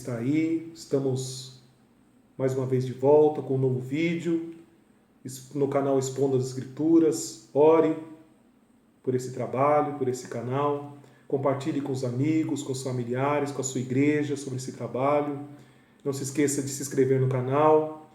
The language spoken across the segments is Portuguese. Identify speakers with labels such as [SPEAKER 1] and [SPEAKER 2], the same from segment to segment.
[SPEAKER 1] está aí. Estamos mais uma vez de volta com um novo vídeo no canal Expondo as Escrituras. Ore por esse trabalho, por esse canal. Compartilhe com os amigos, com os familiares, com a sua igreja sobre esse trabalho. Não se esqueça de se inscrever no canal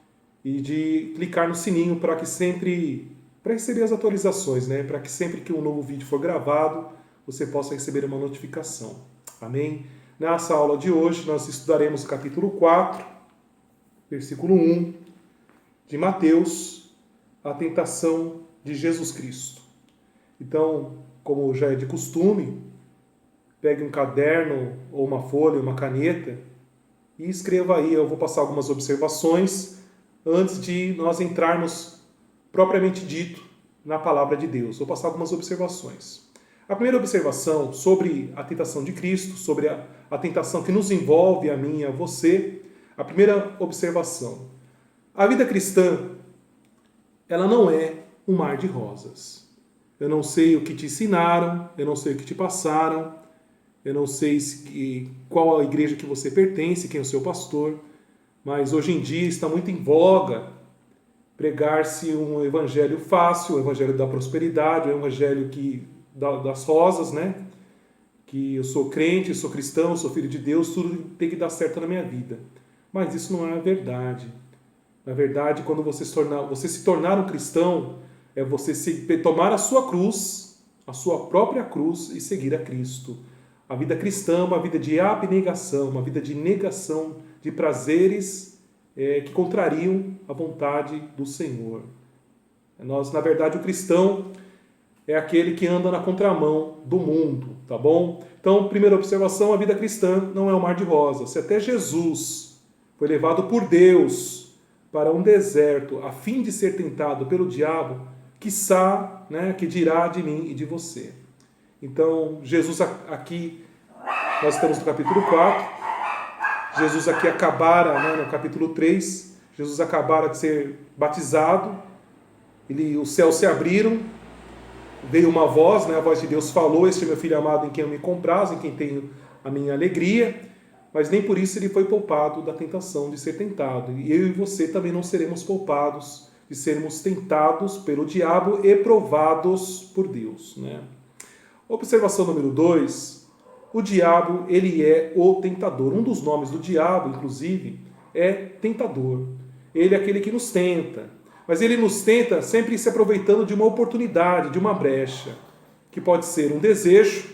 [SPEAKER 1] e de clicar no sininho para receber as atualizações, né? Para que sempre que um novo vídeo for gravado, você possa receber uma notificação. Amém? Nessa aula de hoje, nós estudaremos o capítulo 4, versículo 1 de Mateus, a tentação de Jesus Cristo. Então, como já é de costume, pegue um caderno ou uma folha, uma caneta e escreva aí. Eu vou passar algumas observações antes de nós entrarmos propriamente dito na palavra de Deus. Vou passar algumas observações. A primeira observação sobre a tentação de Cristo, sobre a tentação que nos envolve, a mim e a você. A primeira observação: a vida cristã, ela não é um mar de rosas. Eu não sei o que te ensinaram, eu não sei o que te passaram, eu não sei qual a igreja que você pertence, quem é o seu pastor, mas hoje em dia está muito em voga pregar-se um evangelho fácil, o evangelho da prosperidade, o evangelho das rosas, né? Que eu sou crente, sou cristão, sou filho de Deus, tudo tem que dar certo na minha vida. Mas isso não é a verdade. Na verdade, quando você se tornar um cristão, é você tomar a sua cruz, a sua própria cruz, e seguir a Cristo. A vida cristã é uma vida de abnegação, uma vida de negação de prazeres que contrariam a vontade do Senhor. Na verdade, o cristão é aquele que anda na contramão do mundo, tá bom? Então, primeira observação, a vida cristã não é um mar de rosas. Se até Jesus foi levado por Deus para um deserto a fim de ser tentado pelo diabo, quiçá, né, que dirá de mim e de você. Então, Jesus aqui, nós estamos no capítulo 4, Jesus aqui acabara, né, no capítulo 3, Jesus acabara de ser batizado, os céus se abriram, veio uma voz, né, a voz de Deus falou: "Este é meu filho amado em quem eu me comprazo, em quem tenho a minha alegria", mas nem por isso ele foi poupado da tentação de ser tentado. E eu e você também não seremos poupados de sermos tentados pelo diabo e provados por Deus, né? Observação número 2, o diabo, ele é o tentador. Um dos nomes do diabo, inclusive, é tentador. Ele é aquele que nos tenta. Mas ele nos tenta sempre se aproveitando de uma oportunidade, de uma brecha, que pode ser um desejo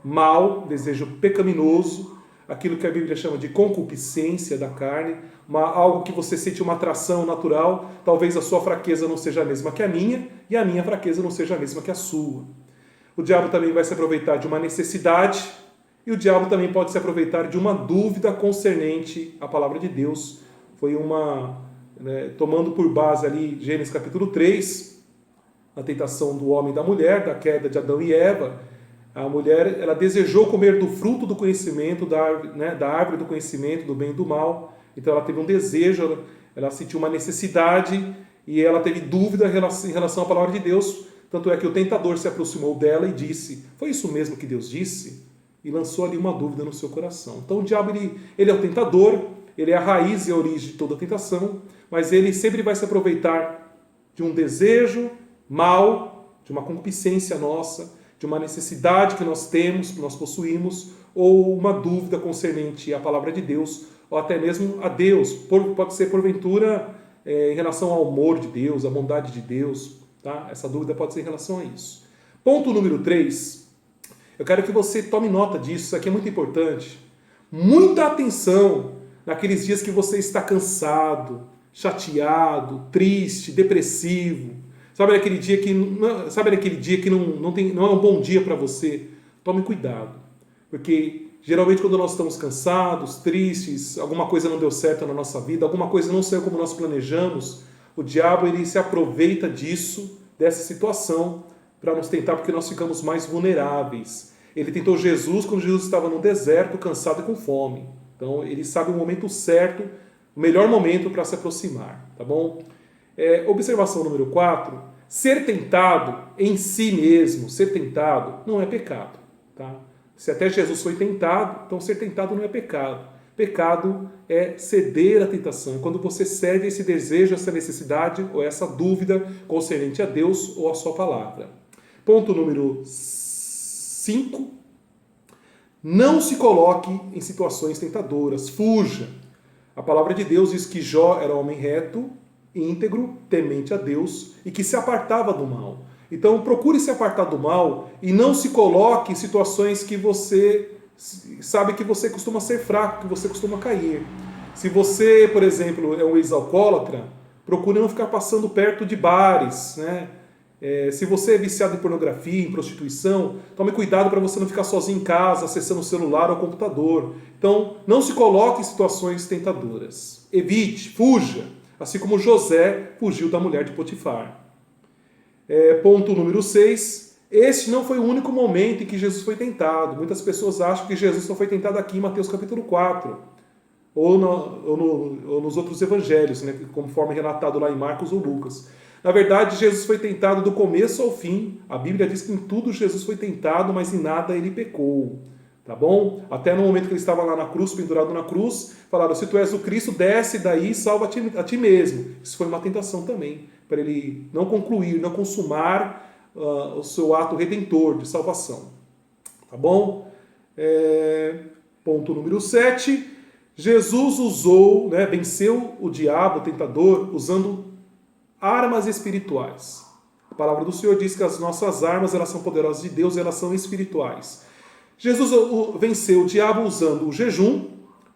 [SPEAKER 1] mau, desejo pecaminoso, aquilo que a Bíblia chama de concupiscência da carne, algo que você sente uma atração natural. Talvez a sua fraqueza não seja a mesma que a minha, e a minha fraqueza não seja a mesma que a sua. O diabo também vai se aproveitar de uma necessidade, e o diabo também pode se aproveitar de uma dúvida concernente à palavra de Deus. Foi tomando por base ali Gênesis capítulo 3, a tentação do homem e da mulher, da queda de Adão e Eva. A mulher, ela desejou comer do fruto do conhecimento, da árvore do conhecimento, do bem e do mal. Então ela teve um desejo, ela sentiu uma necessidade e ela teve dúvida em relação à palavra de Deus. Tanto é que o tentador se aproximou dela e disse: "Foi isso mesmo que Deus disse?" E lançou ali uma dúvida no seu coração. Então o diabo, ele é o tentador, ele é a raiz e a origem de toda a tentação, mas ele sempre vai se aproveitar de um desejo mau, de uma concupiscência nossa, de uma necessidade que nós temos, que nós possuímos, ou uma dúvida concernente à palavra de Deus, ou até mesmo a Deus. Pode ser porventura em relação ao amor de Deus, à bondade de Deus, tá? Essa dúvida pode ser em relação a isso. Ponto número 3, eu quero que você tome nota disso, isso aqui é muito importante. Muita atenção naqueles dias que você está cansado, chateado, triste, depressivo. Sabe aquele dia que não é um bom dia para você? Tome cuidado. Porque geralmente quando nós estamos cansados, tristes, alguma coisa não deu certo na nossa vida, alguma coisa não saiu como nós planejamos, o diabo, ele se aproveita dessa situação, para nos tentar, porque nós ficamos mais vulneráveis. Ele tentou Jesus quando Jesus estava no deserto, cansado e com fome. Então ele sabe o momento certo, o melhor momento para se aproximar, tá bom? Observação número 4, ser tentado em si mesmo, ser tentado não é pecado, tá? Se até Jesus foi tentado, então ser tentado não é pecado. Pecado é ceder à tentação. Quando você cede a esse desejo, essa necessidade ou essa dúvida concernente a Deus ou a sua palavra. Ponto número 5. Não se coloque em situações tentadoras. Fuja. A palavra de Deus diz que Jó era homem reto, íntegro, temente a Deus e que se apartava do mal. Então procure se apartar do mal e não se coloque em situações que você sabe que você costuma ser fraco, que você costuma cair. Se você, por exemplo, é um ex-alcoólatra, procure não ficar passando perto de bares, né? Se você é viciado em pornografia, em prostituição, tome cuidado para você não ficar sozinho em casa, acessando o celular ou o computador. Então, não se coloque em situações tentadoras. Evite, fuja, assim como José fugiu da mulher de Potifar. Ponto número 6. Este não foi o único momento em que Jesus foi tentado. Muitas pessoas acham que Jesus só foi tentado aqui em Mateus capítulo 4, ou nos outros evangelhos, né, conforme relatado lá em Marcos ou Lucas. Na verdade, Jesus foi tentado do começo ao fim. A Bíblia diz que em tudo Jesus foi tentado, mas em nada ele pecou. Tá bom? Até no momento que ele estava lá na cruz, pendurado na cruz, falaram, se tu és o Cristo, desce daí e salva a ti mesmo. Isso foi uma tentação também, para ele não concluir, não consumar o seu ato redentor de salvação. Tá bom? Ponto número 7. Jesus usou, venceu o diabo, o tentador, usando armas espirituais. A palavra do Senhor diz que as nossas armas, elas são poderosas de Deus, elas são espirituais. Jesus venceu o diabo usando o jejum,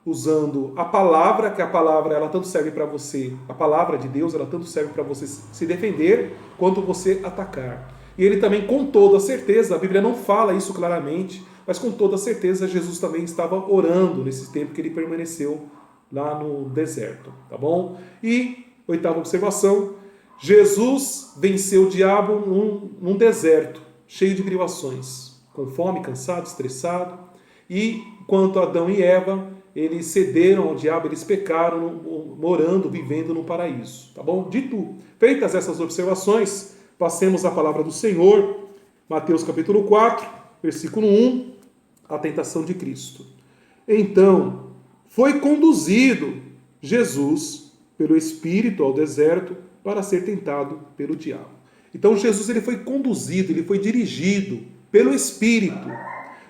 [SPEAKER 1] usando a palavra, que a palavra ela tanto serve para você, a palavra de Deus, ela tanto serve para você se defender, quanto você atacar. E ele também, com toda certeza, a Bíblia não fala isso claramente, mas com toda certeza Jesus também estava orando nesse tempo que ele permaneceu lá no deserto, tá bom? E, oitava observação, Jesus venceu o diabo num deserto, cheio de privações, com fome, cansado, estressado. E quanto Adão e Eva, eles cederam ao diabo, eles pecaram, morando, vivendo no paraíso. Tá bom? Dito, feitas essas observações, passemos à palavra do Senhor, Mateus capítulo 4, versículo 1, a tentação de Cristo. Então, foi conduzido Jesus pelo Espírito ao deserto para ser tentado pelo diabo. Então Jesus ele foi conduzido, ele foi dirigido pelo Espírito.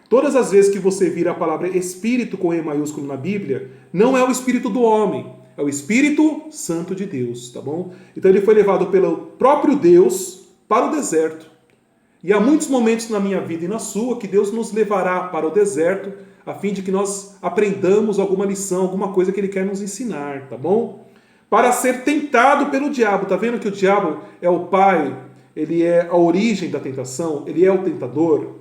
[SPEAKER 1] Todas as vezes que você vira a palavra Espírito com E maiúsculo na Bíblia, não é o Espírito do homem, é o Espírito Santo de Deus, tá bom? Então ele foi levado pelo próprio Deus para o deserto. E há muitos momentos na minha vida e na sua que Deus nos levará para o deserto a fim de que nós aprendamos alguma lição, alguma coisa que Ele quer nos ensinar, tá bom? Para ser tentado pelo diabo. Tá vendo que o diabo é o pai, ele é a origem da tentação, ele é o tentador?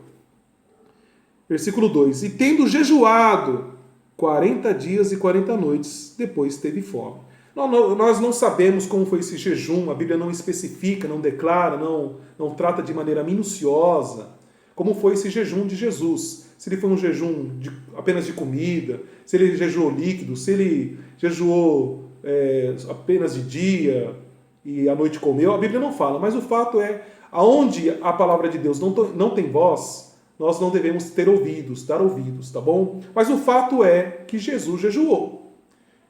[SPEAKER 1] Versículo 2. E tendo jejuado 40 dias e 40 noites, depois teve fome. Nós não sabemos como foi esse jejum, a Bíblia não especifica, não declara, não trata de maneira minuciosa como foi esse jejum de Jesus. Se ele foi um jejum apenas de comida, se ele jejuou líquido, se ele jejuou apenas de dia e à noite comeu, a Bíblia não fala, mas o fato é, aonde a palavra de Deus não tem voz, nós não devemos dar ouvidos, tá bom? Mas o fato é que Jesus jejuou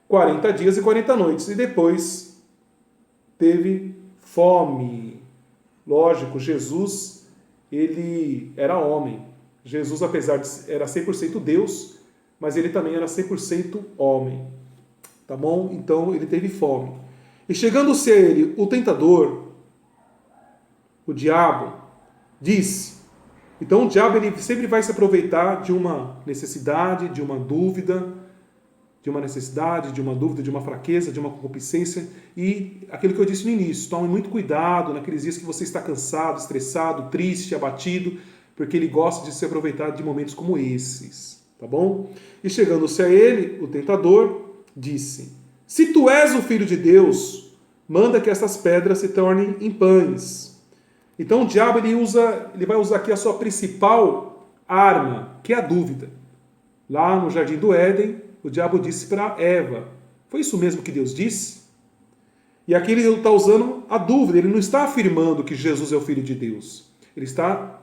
[SPEAKER 1] 40 dias e 40 noites e depois teve fome. Lógico, Jesus, ele era homem. Jesus, apesar de era 100% Deus, mas ele também era 100% homem. Tá bom? Então ele teve fome. E chegando-se a ele, o tentador, o diabo, disse. Então o diabo ele sempre vai se aproveitar de uma necessidade, de uma dúvida, de uma fraqueza, de uma concupiscência. E aquilo que eu disse no início, tome muito cuidado naqueles dias que você está cansado, estressado, triste, abatido, porque ele gosta de se aproveitar de momentos como esses. Tá bom? E chegando-se a ele, o tentador disse: se tu és o Filho de Deus, manda que essas pedras se tornem em pães. Então o diabo ele vai usar aqui a sua principal arma, que é a dúvida. Lá no Jardim do Éden, o diabo disse para Eva: foi isso mesmo que Deus disse? E aqui ele está usando a dúvida, ele não está afirmando que Jesus é o Filho de Deus. Ele está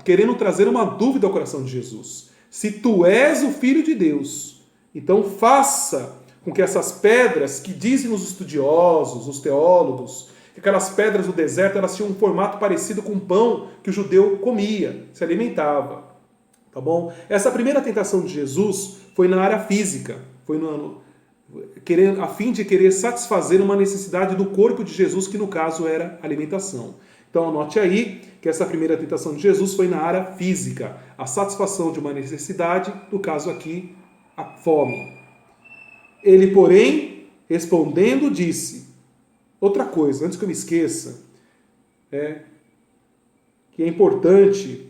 [SPEAKER 1] querendo trazer uma dúvida ao coração de Jesus. Se tu és o Filho de Deus, Então faça com que essas pedras, que dizem os estudiosos, os teólogos, que aquelas pedras do deserto elas tinham um formato parecido com o pão que o judeu comia, se alimentava. Tá bom? Essa primeira tentação de Jesus foi na área física, foi a fim de querer satisfazer uma necessidade do corpo de Jesus, que no caso era alimentação. Então anote aí que essa primeira tentação de Jesus foi na área física, a satisfação de uma necessidade, no caso aqui, a fome. Ele, porém, respondendo, disse, outra coisa, antes que eu me esqueça, que é importante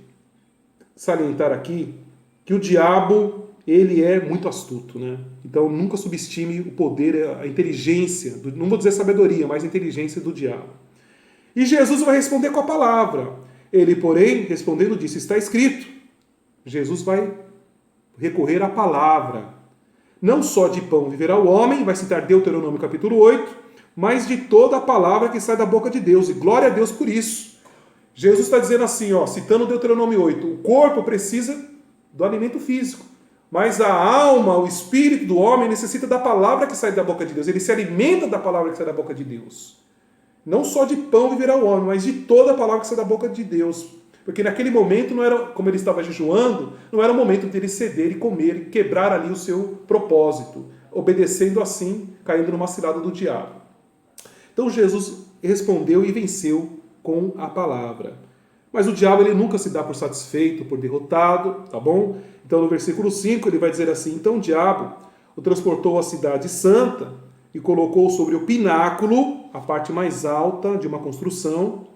[SPEAKER 1] salientar aqui, que o diabo, ele é muito astuto, né? Então nunca subestime o poder, a inteligência, não vou dizer sabedoria, mas a inteligência do diabo. E Jesus vai responder com a palavra. Ele, porém, respondendo, disse, está escrito. Jesus vai recorrer à palavra. Não só de pão viverá o homem, vai citar Deuteronômio capítulo 8, mas de toda a palavra que sai da boca de Deus. E glória a Deus por isso. Jesus está dizendo assim, citando Deuteronômio 8, o corpo precisa do alimento físico, mas a alma, o espírito do homem necessita da palavra que sai da boca de Deus. Ele se alimenta da palavra que sai da boca de Deus. Não só de pão viverá o homem, mas de toda a palavra que sai da boca de Deus. Porque naquele momento, não era, como ele estava jejuando, não era o momento dele ceder e comer e quebrar ali o seu propósito, obedecendo assim, caindo numa cilada do diabo. Então Jesus respondeu e venceu com a palavra. Mas o diabo ele nunca se dá por satisfeito, por derrotado, tá bom? Então no versículo 5 ele vai dizer assim, então o diabo o transportou à cidade santa e colocou sobre o pináculo, a parte mais alta de uma construção,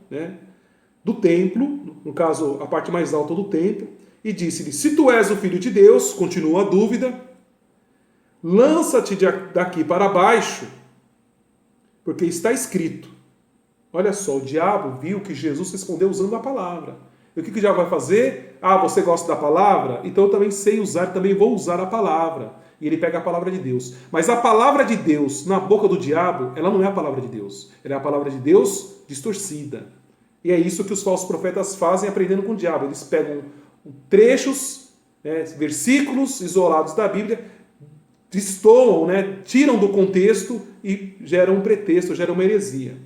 [SPEAKER 1] do templo, no caso, a parte mais alta do templo, e disse-lhe, se tu és o Filho de Deus, continua a dúvida, lança-te daqui para baixo, porque está escrito. Olha só, o diabo viu que Jesus respondeu usando a palavra. E o que o diabo vai fazer? Você gosta da palavra? Então eu também sei usar, também vou usar a palavra. E ele pega a palavra de Deus. Mas a palavra de Deus na boca do diabo, ela não é a palavra de Deus. Ela é a palavra de Deus distorcida. E é isso que os falsos profetas fazem aprendendo com o diabo. Eles pegam trechos, versículos isolados da Bíblia, destoam, tiram do contexto e geram um pretexto, geram uma heresia.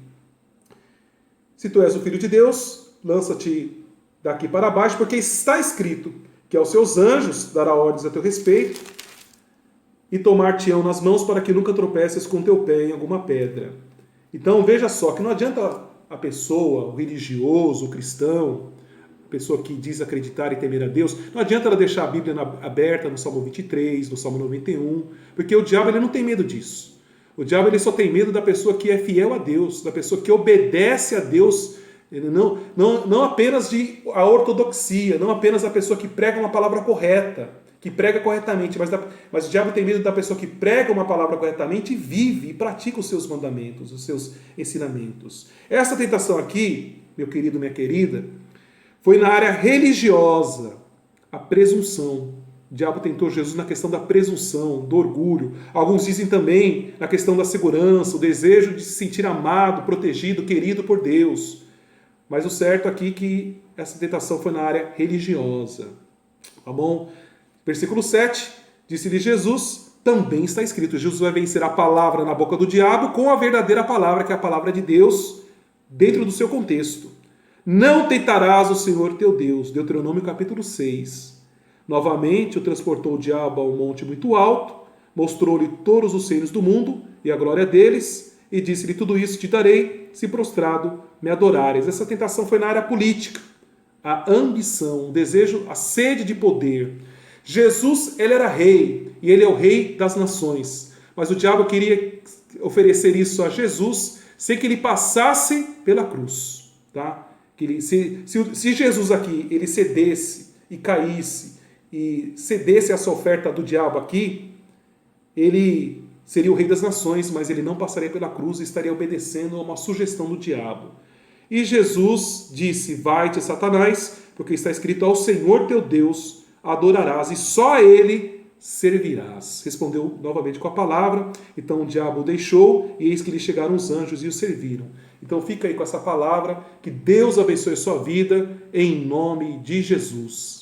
[SPEAKER 1] Se tu és o Filho de Deus, lança-te daqui para baixo, porque está escrito que aos seus anjos dará ordens a teu respeito, e tomar-te-ão nas mãos para que nunca tropeces com teu pé em alguma pedra. Então veja só que não adianta a pessoa, o religioso, o cristão, a pessoa que diz acreditar e temer a Deus, não adianta ela deixar a Bíblia aberta no Salmo 23, no Salmo 91, porque o diabo ele não tem medo disso. O diabo ele só tem medo da pessoa que é fiel a Deus, da pessoa que obedece a Deus, não apenas a ortodoxia, não apenas a pessoa que prega uma palavra correta, que prega corretamente, mas o diabo tem medo da pessoa que prega uma palavra corretamente e vive e pratica os seus mandamentos, os seus ensinamentos. Essa tentação aqui, meu querido, minha querida, foi na área religiosa, a presunção. O diabo tentou Jesus na questão da presunção, do orgulho. Alguns dizem também na questão da segurança, o desejo de se sentir amado, protegido, querido por Deus. Mas o certo aqui é que essa tentação foi na área religiosa. Tá bom? Versículo 7, disse-lhe Jesus, também está escrito, Jesus vai vencer a palavra na boca do diabo com a verdadeira palavra, que é a palavra de Deus, dentro do seu contexto. Não tentarás o Senhor teu Deus, Deuteronômio capítulo 6. Novamente o transportou o diabo a um monte muito alto, mostrou-lhe todos os reinos do mundo e a glória deles, e disse-lhe, tudo isso te darei, se prostrado me adorares. Essa tentação foi na área política, a ambição, o desejo, a sede de poder. Jesus, ele era rei, e ele é o rei das nações. Mas o diabo queria oferecer isso a Jesus sem que ele passasse pela cruz. Tá? Se Jesus aqui, ele cedesse e caísse, e cedesse essa oferta do diabo aqui, ele seria o rei das nações, mas ele não passaria pela cruz e estaria obedecendo a uma sugestão do diabo. E Jesus disse, vai-te, Satanás, porque está escrito, ao Senhor teu Deus adorarás e só a ele servirás. Respondeu novamente com a palavra, então o diabo o deixou e eis que lhe chegaram os anjos e o serviram. Então fica aí com essa palavra, que Deus abençoe a sua vida, em nome de Jesus.